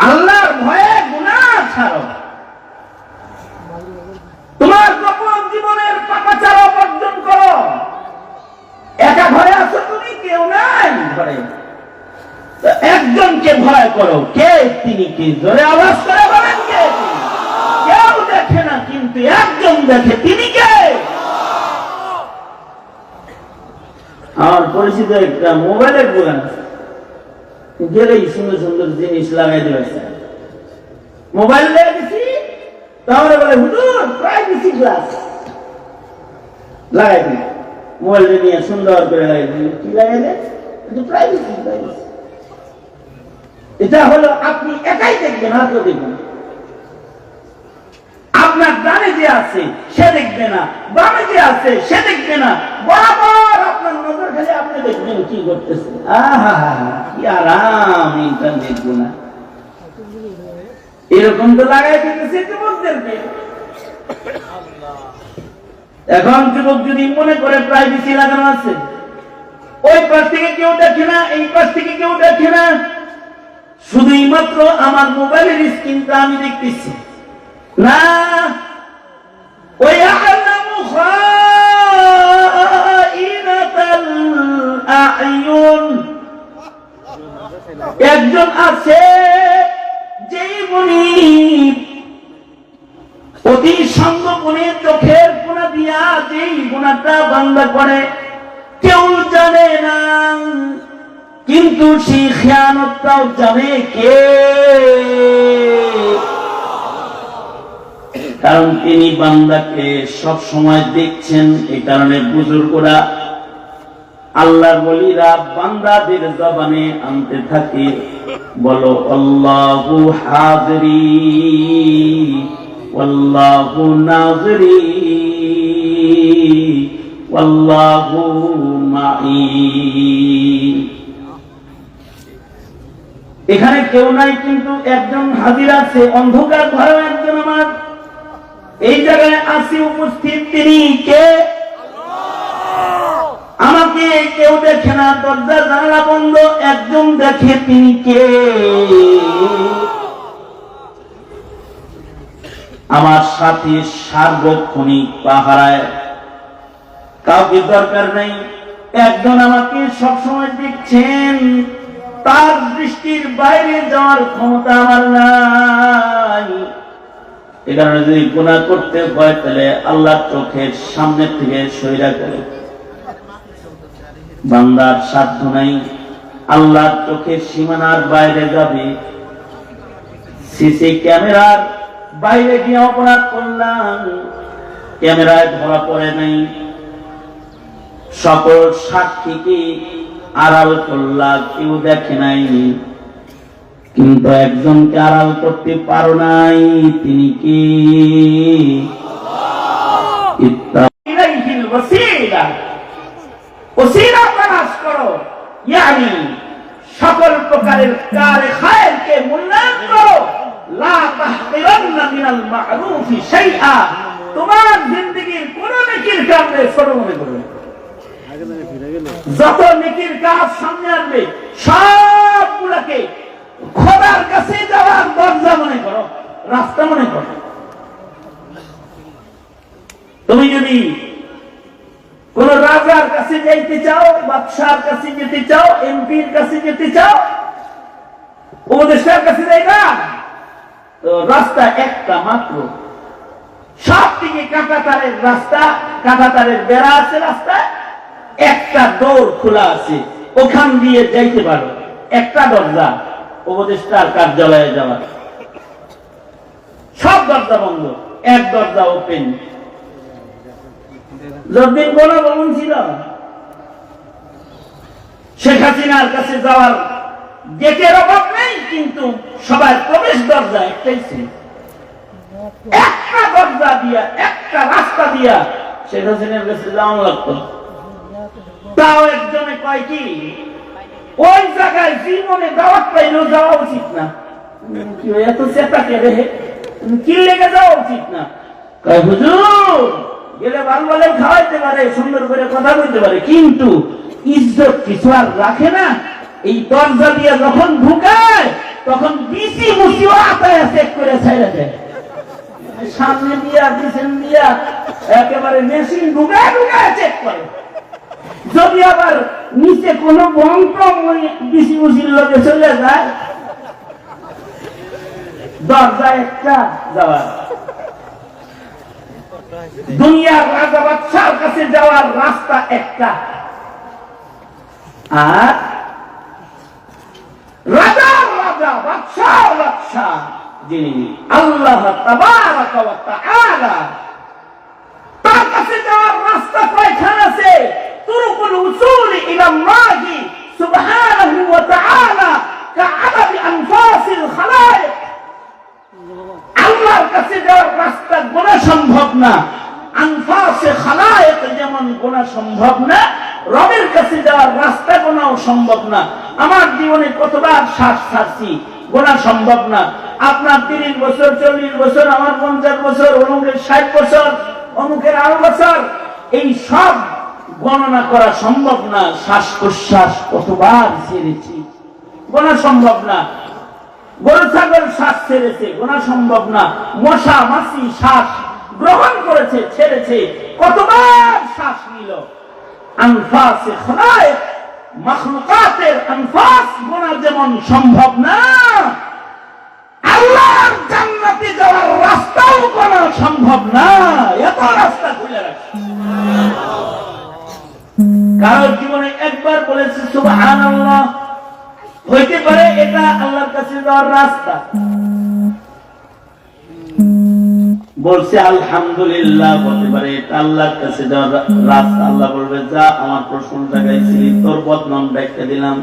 আল্লাহর ভয়ে গুনাহ ছাড়ো, তোমার গোপন জীবনের পাপাচার বর্জন করো। একা ঘরে আছো তুমি, কেউ নাই ঘরে, একজনকে ভয় করো। কে তিনি? কি জোরে আওয়াজ করে বলেন কে? কেউ দেখে না, কিন্তু একজন দেখে। তিনি কে? আমার পরিচিত একটা মোবাইলের দোকান গেলেই সুন্দর সুন্দর জিনিস লাগাই দিয়েছে। মোবাইল দিয়ে দিচ্ছি, তাহলে বলে হুজুর প্রাইভেসি গ্লাস লাগাই দিন। মোবাইলটা নিয়ে সুন্দর করে লাগাই দিন। কি লাগাই দেন? প্রাইভেসি। এটা হলো আপনি একাই দেখবেন, আর কেউ দেখবেন। আপনার ডানে যে আছে সে দেখবে না, বামে যে আছে সে দেখবে না, বরাবর আপনার নজর খালি আপনি দেখবেন কি করতেছে। আহা কি আরাম ইন্টারনেট গুনা। এরকম তো লাগাই দিতেছে যুবকদেরকে। এখন যুবক যদি মনে করে প্রাইভেসি লাগানো আছে, ওই পাশ থেকে কেউ দেখে না, এই পাশ থেকে কেউ দেখে না, শুধুই মাত্র আমার মোবাইলের স্ক্রিনটা আমি দেখতেছি না। ওই আ'লামু খাইনাতাল আ'য়ুন, একজন আছে যেই মুনিব অতি সঙ্গোপনে চোখের কোণা দিয়া যেই গুনাহটা বান্দা করে কেউ জানে না, কিন্তু সেই খেয়ানতটাও জানে কে? কারণ তিনি বান্দাকে সব সময় দেখছেন। এই কারণে বুজুর্গরা, আল্লাহর ওলিরা বান্দাদের জবানে আনতে থাকে, বলো আল্লাহু হাজিরি ওয়াল্লাহু নাজিরি ওয়াল্লাহু মাই। এখানে কেউ নাই, কিন্তু একজন হাজির আছে। অন্ধকার ঘরে একজন আমার এই জায়গায় আসি উপস্থিত। তিনি কে? আমাকে কেউ দেখে না, দরজা জানালা বন্ধ, একজন দেখে। তিনি কে? আমার সাথে সার্বক্ষণিক পাহারায়, কাউকে দরকার নাই। একজন আমাকে সবসময় দেখছেন, তার দৃষ্টির বাইরে যাওয়ার ক্ষমতা আমার নাই। এ কারণে যদি গুনাহ করতে হয় তাহলে আল্লাহর চোখের সামনে থেকে সইরা গেলে বান্দার সাধ্য নাই। আল্লাহর চোখের সীমানার বাইরে যাবে। সিসি ক্যামেরার বাইরে গিয়ে অপরাধ করলাম, ক্যামেরায় ধরা পড়ে নাই। সকল সাক্ষীকে আড়াল করলাম, কেউ দেখে নাই, কিন্তু একজনকে আড়াল করতে পারো নাই। তিনি কি? সকল প্রকারের কারে খায়রকে মূল্যায়ন করো। লা তাহকিরান্না মিনাল মা'রুফি শাইআ, তোমার জিন্দেগীর কোন নেকির কাজে ছোট মনে করো না। যত নেকির কাজ সামনে আসবে সবগুলোকে খোদার কাছে যাওয়ার দরজা মনে করো, রাস্তা মনে করো। তুমি যদি কোন রাজার কাছে যাইতে চাও, বাদশার কাছে যেতে চাও, এমপির কাছে যেতে চাও, উপদেষ্টার কাছে যাইবা, তো রাস্তা একটা মাত্র। সব দিকে কাঁটাতারের রাস্তা, কাঁটাতারের বেড়া আছে, রাস্তা একটা দৌড় খোলা আছে, ওখান দিয়ে যাইতে পারো। একটা দরজা উপদেষ্টার কার্যালয়ে যাওয়ার, সব দরজা বন্ধ, এক দরজা ওপেন। যতদিন কোন ভবন ছিল, শেখ হাসিনার কাছে যাওয়ার গেটের অভাব নেই, কিন্তু সবার প্রবেশ দরজা একটাই ছিল। একটা দরজা দিয়া, একটা রাস্তা দিয়া শেখ হাসিনার কাছে যাওয়া লাগতো। তাও একজনে কয় কি, ওই জায়গায় জীবনে দাওয়াত পাইলেও যাওয়া উচিত না। এত চেতা কে রে, কি লেগে যাওয়া উচিত না? কয় হুজুর গেলে ভালো ভালো খাওয়াইতে পারে, সুন্দর করে কথা বলতে পারে, কিন্তু ইজ্জত কিছু আর রাখে না। এই দরজা দিয়ে যখন ঢুকায় তখন বিসি মুসি একেবারে মেশিন ঢুকায় ঢুকায় চেক করে। যদি আবার নিচে কোনো বন্ধ বিশি উচির লোকে চলে যায়, দরজা একটা যাওয়ার, দুনিয়ার রাজা বাদশার কাছে যাওয়ার রাস্তা একটা, আর রাজার রাজা বাদশার বাদশা যিনি আল্লাহ তাবারাকা ওয়া তাআলা, তার কাছে যাওয়ার রাস্তা কয়খানা আছে? তুরুকুল উসুল ইলাল্লাহি সুবহানাহু ওয়া তাআলা কাআদাদি আনফাসিল খালায়েক। আল্লাহর কাছে যাওয়ার রাস্তা গোনা সম্ভব না, আনফাসে খালায়েক যেমন গোনা সম্ভব না, রবের কাছে যাওয়ার রাস্তা গোনাও সম্ভব না। আমার জীবনে কতবার শ্বাস ছাড়ছি, গোনা সম্ভব না। আপনার 30 বছর, 40 বছর, আমার 50 বছর, অমুকের 60 বছর, অমুকের আরো বছর, এই সব গণনা করা সম্ভব না। শ্বাস প্রশ্বাস কতবার ছেড়েছি, গোনা সম্ভব না। গরু ছাগল শ্বাস ছেড়েছে, গোনা সম্ভব না। মশা মাছি শ্বাস গ্রহণ করেছে, ছেড়েছে, কতবার শ্বাস নিল। আনফাসে খালায়েক, মাখলুকাতের আনফাস গোনা যেমন সম্ভব না, আল্লাহর জান্নাতে যাওয়ার রাস্তাও গোনা সম্ভব না। এত রাস্তা খুলে রাখছে। কারোর জীবনে একবার বলেছে সুবহানাল্লাহ, হইতে পারে এটা আল্লাহর কাছে যাওয়ার রাস্তা। বলছে আলহামদুলিল্লাহ, বলতে পারে এটা আল্লাহর কাছে যাওয়ার রাস্তা। আল্লাহ বলবে, যা আমার প্রশংসা গাইছিলি, তোর বদনাম ডাইকা দিলাম।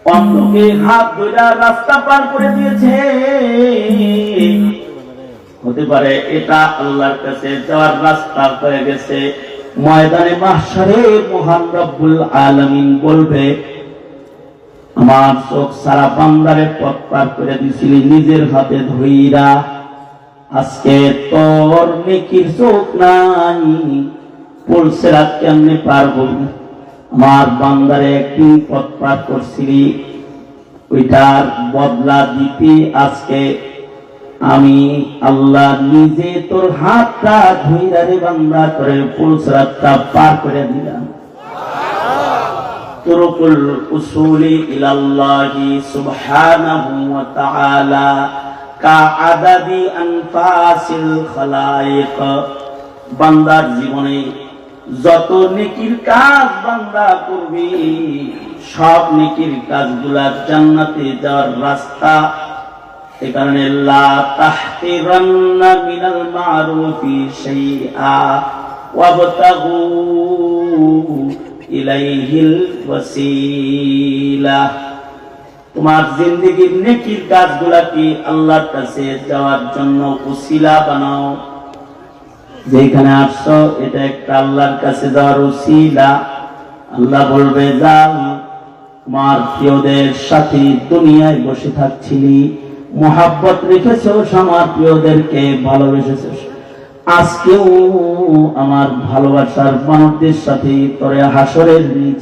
অন্যকে হাত ধরে রাস্তা পার করে দিয়েছে, হতে পারে এটা আল্লাহর কাছে যাওয়ার রাস্তা হয়ে গেছে। ময়দানে মাহশারে মহান রব্বুল আলামিন বলবে, আমার চোখ সারা বান্দারে পথ পার করে দিছিলি নিজের হাতে ধইরা, আজকে তোর নেকির চোখ নাই, পুলসিরাত কেমনে পার হবি? আমার বান্দারে একদিন পথ পার করছিলি, ওইটার বদলা দিতে আজকে আমি আল্লাহ নিজে তোর হাতটা ধইরা রে বান্দা করে পুলসিরাতটা পার করে দিলাম। তুরুকুল উসুলি ইলাল্লাহি সুবহানাহু ওয়া তাআলা কাআদাদি আনফাসিল খালায়েক। বান্দার জীবনে যত নেকির কাজ বান্দা করবে, সব নেকির কাজগুলা জান্নাতে যাওয়ার রাস্তা। এই কারণে লা তাহতিরান্না মিনাল মারুফি শাইআ ওয়াবতাগু ইলাইহিল ওয়াসিলা। তোমার জিন্দেগীর নেকির কাজগুলাকে আল্লাহর কাছে যাওয়ার জন্য ওসিলা বানাও। যেখানে আসছো এটা একটা আল্লাহর কাছে যাওয়ার ওসিলা। আল্লাহ বলবে, যাও তোমার প্রিয়দের সাথে দুনিয়ায় বসে থাকছিলি, মোহাব্বত রেখেছো, আমার প্রিয়দেরকে ভালোবেসেছো, আজকেও আমার ভালোবাসার মানুষদের সাথে তোরে হাসরের নিচ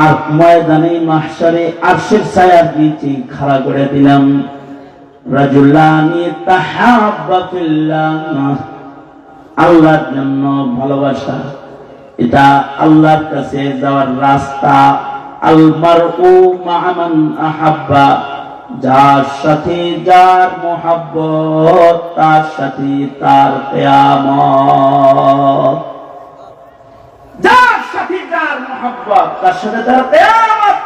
আর ময়দানে মাহশারে আরশের ছায়ার নিচে খাড়া করে দিলাম। রাজুলানি তাহাব্বা ফিল্লাহ, আল্লাহর জন্য ভালোবাসা, এটা আল্লাহর কাছে যাওয়ার রাস্তা। আল মারউ মা'a মান আহাব্বা, যার সাথে যার মোহাব্বত তার সাথে তার কিয়ামত। যার সাথে যার মোহাব্বত তার সাথে তার কিয়ামত।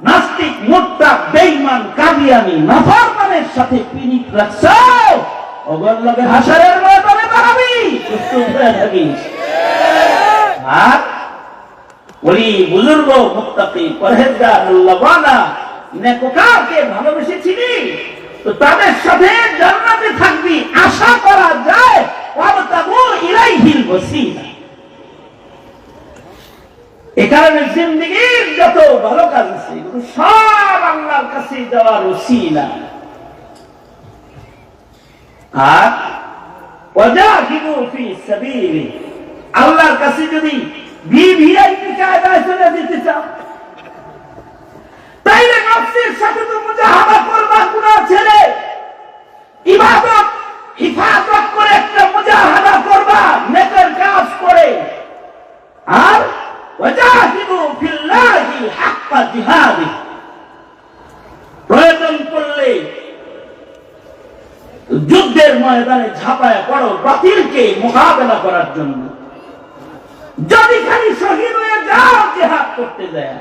নাস্তিক, মুরতাদ, বেঈমান, কাদিয়ানী, নাফরমানের সাথে পিনিক রাখছো, ওগর লগে হাসরের ময়দানে দাঁড়াবি, চুপ করে থাকিস। আর ওলি বুজুর্গ, মুত্তাকি, পরহেজগার, আল্লাহওয়ালা, নেককারকে ভালোবেসেছিলি, তো তাদের সাথে জান্নাতে থাকবি, আশা করা যায়। ওয়াবতাগু ইলাইহিল ওয়াসিলা। এই কারণে জিন্দেগীর যত ভালো কাজ আছে সব আল্লাহর কাছে যাওয়ার ওসিলা। আর ওয়াজাহিদু ফি সাবিলি, আল্লাহর কাছে যদি ভিভিআইপি কায়দায় চলে যেতে চাও, তাইলে নফসের সাথে তো মুজাহাদা করবা। গুনাহ ছেড়ে ইবাদত হিফাজত করে একটা প্রয়োজন পড়লে যুদ্ধের ময়দানে ঝাঁপায় পড়ো বাতিলকে মোকাবেলা করার জন্য। যদি খালি শহীদ হয়ে যাও জিহাদ করতে যায়,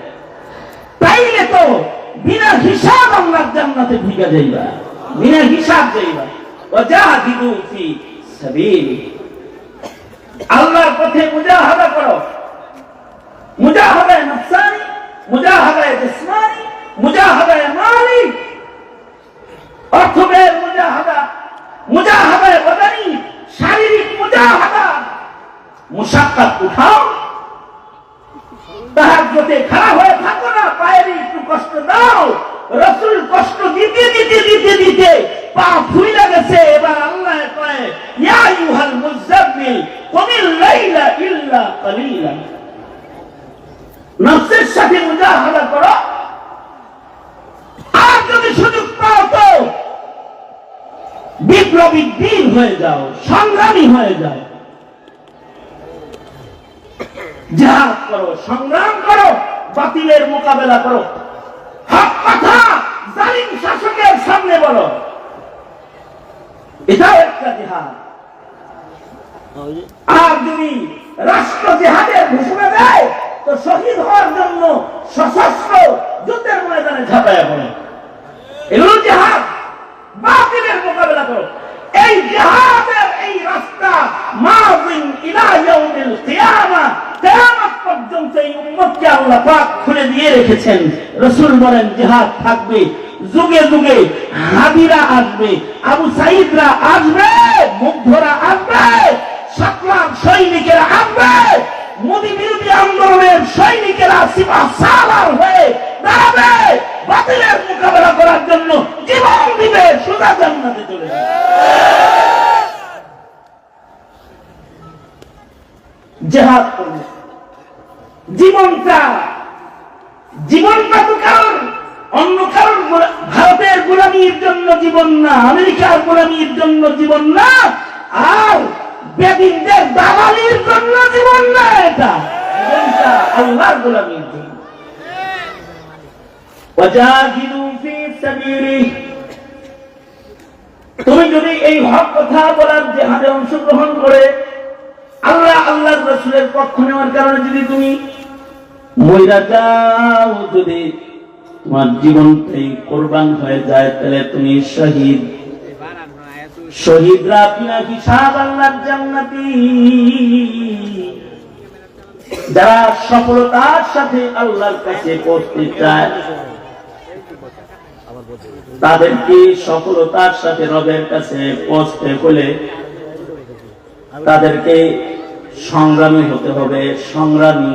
তাইলে তো বিনা হিসাব আল্লাহর জান্নাতে ঢুকে যাইবা, বিনা হিসাব যাইবা। ওয়াজাহিদু ফি সাবিলি, আল্লাহর পথে মুজাহাদা করো। মুজাহাদায়ে নফসানি, মুজাহাদায়ে জিসমানি, মুজাহাদায়ে মালি, অর্থের মুজাহাদা, মুজাহাদায়ে বদানি, শারীরিক মুজাহাদা। মুশাক্কাত উঠাও, তাহাজ্জুদে খাড়া হয়ে থাকো না, পায়ের একটু কষ্ট দাও। রাসূল কষ্ট দিতে দিতে দিতে দিতে পা ফুলে গেছে। এবার আল্লাহ কয়, ইয়া আইয়ুহাল মুযাম্মিল কুমিল লাইলা ইল্লা কালিলা। নফসের সাথে মুজাহাদা করো। আর যদি সুযোগ পাও তো বিপ্লবী বীর হয়ে যাও, সংগ্রামী হয়ে যাও, জিহাদ করো, সংগ্রাম করো, বাতিলের মোকাবেলা করো, হক কথা জালিম শাসকের সামনে বলো। এটাও একটা জিহাদ। আর যদি রাষ্ট্র জিহাদের ঘোষণা দেয় তো শহীদ হওয়ার জন্য সশস্ত্র যুদ্ধের ময়দানে ঝাঁপাইয়া পড়ে, এগুলো জিহাদ। বাতিলের মোকাবেলা করো। এই জিহাদের এই রাস্তা মাযিন ইলা ইয়াউমিল কিয়ামা, কিয়ামত পর্যন্ত এই উম্মতকে আল্লাহ পাক খুলে দিয়ে রেখেছেন। রাসূল বলেন জিহাদ থাকবে, যুগে যুগে হাদিরা আসবে, আবু সাঈদরা আসবে, মুগ্ধরা আসবে, সাতলাখ সৈনিকেরা আসবে, মোদী বিরোধী আন্দোলনের সৈনিকেরা সিপাহ সালার হয়ে দাঁড়াবে, বাতিলের মোকাবেলা করার জন্য জীবন দিবে, সোজা জান্নাতে চলে যাবে। জিহাদ করবে। জীবনটা তো কারণ অন্য কারণ, ভারতের গোলামির জন্য জীবন না, আমেরিকার গোলামির জন্য জীবন না, আর বেদিনদের দালালির জন্য জীবন না। এটা জীবনটা আল্লাহর গোলামির জন্য। ওয়াজাহিদু ফি সাবিলি, তুমি যদি এই হক কথা বলার জিহাদে অংশগ্রহণ করে আল্লাহর রাসূলের পক্ষ নেওয়ার কারণে যদি তুমি মইরা যাও, যদি তোমার জীবনটাই কোরবান হয়ে যায়, তাহলে তুমি শহীদ। শহীদরা বিনা হিসাব আল্লাহর জান্নাতি। যারা সফলতার সাথে আল্লাহর কাছে পৌঁছতে চায়, তাদেরকে সফলতার সাথে রবের কাছে পৌঁছতে হলে তাদেরকে সংগ্রামী হতে হবে। সংগ্রামী।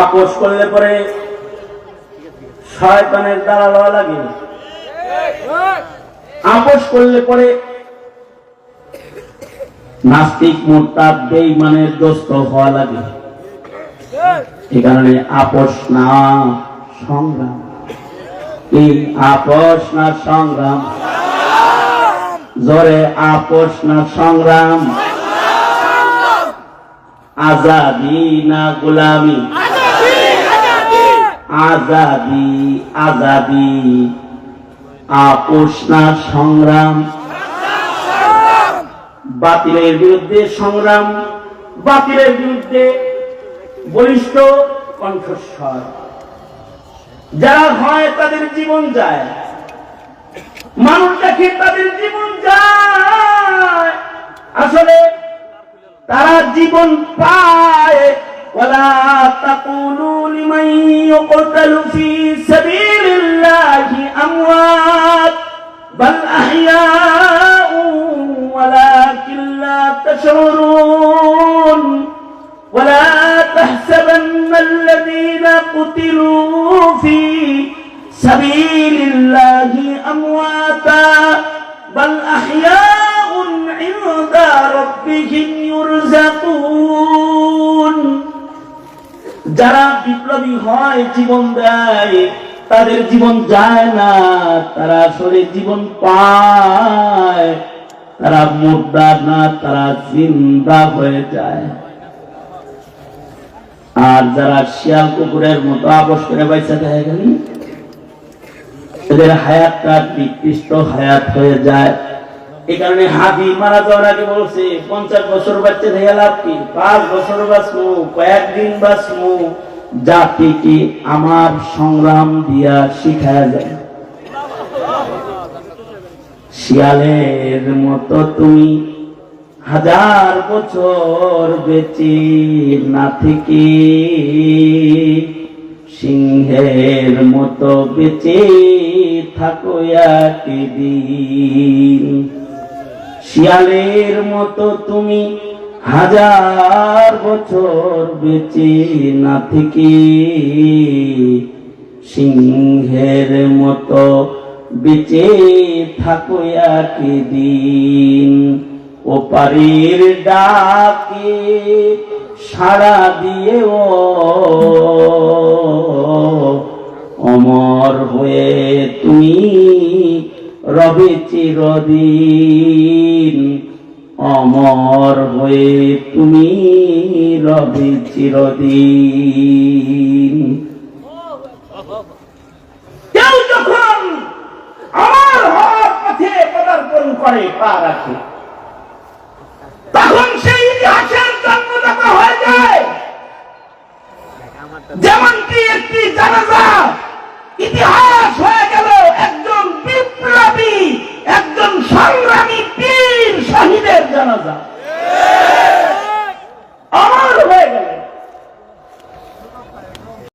আপোষ করলে পরে শয়তানের দালাল হওয়া লাগে, আপোষ করলে পরে নাস্তিক মুরতাদ বেঈমানের দোস্ত হওয়া লাগে। এই কারণে আপোষ না সংগ্রাম। এই আপোষ না সংগ্রাম, জোরে আপোষ না সংগ্রাম, আজাদি না গোলামি, আজাদি আজাদি, আপোষ না সংগ্রাম। বাতিলের বিরুদ্ধে সংগ্রাম, বাতিলের বিরুদ্ধে বলিষ্ঠ কণ্ঠস্বর। যারা হয় তাদের জীবন যায়, মানুষ দেখে তাদের জীবন যায়, আসলে তারা জীবন পায়। ওয়ালা তাকুলু লিমান ইউকতালু ফি সাবিলিল্লাহি আমওয়াত বাল আহইয়াউ ওয়ালাকিন লা তাশউরুন ওয়ালা তাহসাবান্নাল্লাযীনা কুতিলু ফি সাবিলিল্লাহি আমওয়াতা বাল আহইয়াউন ইনদা রাব্বিহিম ইউরযাকুন। যারা বিপ্লবী হয়, জীবন দেয়, তাদের জীবন যায় না, তারা আসলে জীবন পায়। তারা মুর্দা না, তারা জিন্দা হয়ে যায়। আর যারা শিয়াল কুকুরের মতো আপোষ করে বাইসা থাকে, এদের হায়াতটা নিকৃষ্ট হায়াত হয়ে যায়। এই কারণে হাদি মারা যাওয়ার আগে বলছে 50 বছর বাঁচতে থেকে লাভ কি, 5 বছর বাঁচমু, কয়েকদিন বাঁচমু, জাতিকে আমার সংগ্রাম দিয়া শিখায় যায়। শিয়ালের মতো তুমি 1000 বছর বেঁচে না থেকে সিংহের মতো বেঁচে থাকো একদিন। শিয়ালের মতো তুমি 1000 বছর বেঁচে না থেকে সিংহের মতো বেঁচে থাকো একদিন। ওপারের ডাকে সাড়া দিয়ে ও অমর হয়ে তুমি রবে চিরদিন, অমর হয়ে তুমি রবে চিরদিন। কেউ যখন আমার হওয়ার পথে পদার্পণ করে, পা রাখে, তখন সেই ইতিহাসের জন্মদাতা হয়ে যায়। যেমনটি একটি জানাজা ইতিহাস হয়ে গেল একজন বিপ্লবী, একজন সংগ্রামী বীর শহীদের জানাজা।